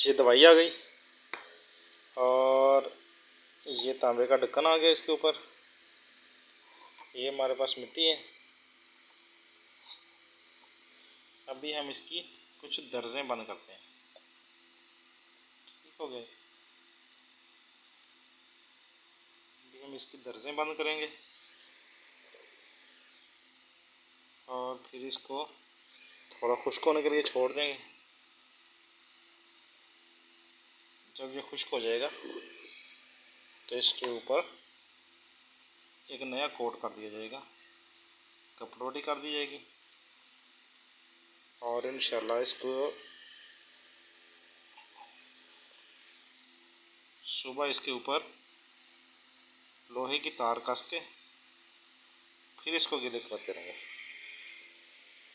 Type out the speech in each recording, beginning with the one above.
ये दवाई आ गई और ये तांबे का ढक्कन आ गया इसके ऊपर। ये हमारे पास मिट्टी है। अभी हम इसकी कुछ दर्जें बंद करते हैं। ठीक हो गए। अभी हम इसकी दर्जें बंद करेंगे और फिर इसको थोड़ा खुश्क होने के लिए छोड़ देंगे। जब ये खुश्क हो जाएगा तो इसके ऊपर एक नया कोट कर दिया जाएगा, कपड़ोटी कर दी जाएगी और इंशाल्लाह इसको सुबह इसके ऊपर लोहे की तार कस के फिर इसको गीले करते रहेंगे।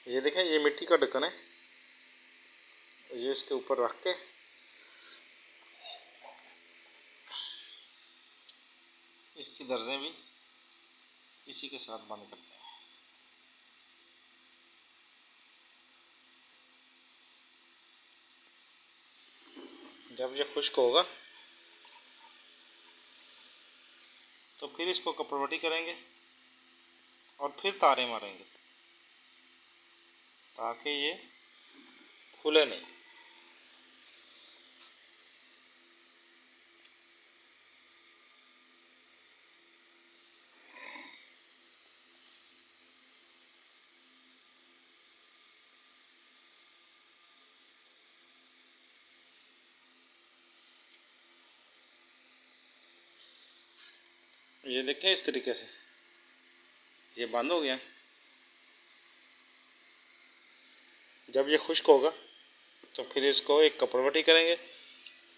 ये देखें, ये मिट्टी का ढक्कन है। ये इसके ऊपर रख के इसकी दर्जें भी इसी के साथ बंद करते हैं। जब ये खुश्क होगा तो फिर इसको कपड़वटी करेंगे और फिर तारे मारेंगे ताकि ये खुले नहीं। ये देखें, इस तरीके से ये बंद हो गया। जब ये खुश्क होगा तो फिर इसको एक कपड़वटी करेंगे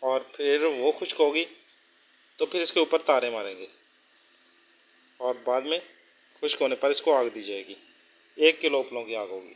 और फिर वो खुश्क होगी तो फिर इसके ऊपर तारे मारेंगे और बाद में खुश्क होने पर इसको आग दी जाएगी। 1 किलो उपलों की आग होगी।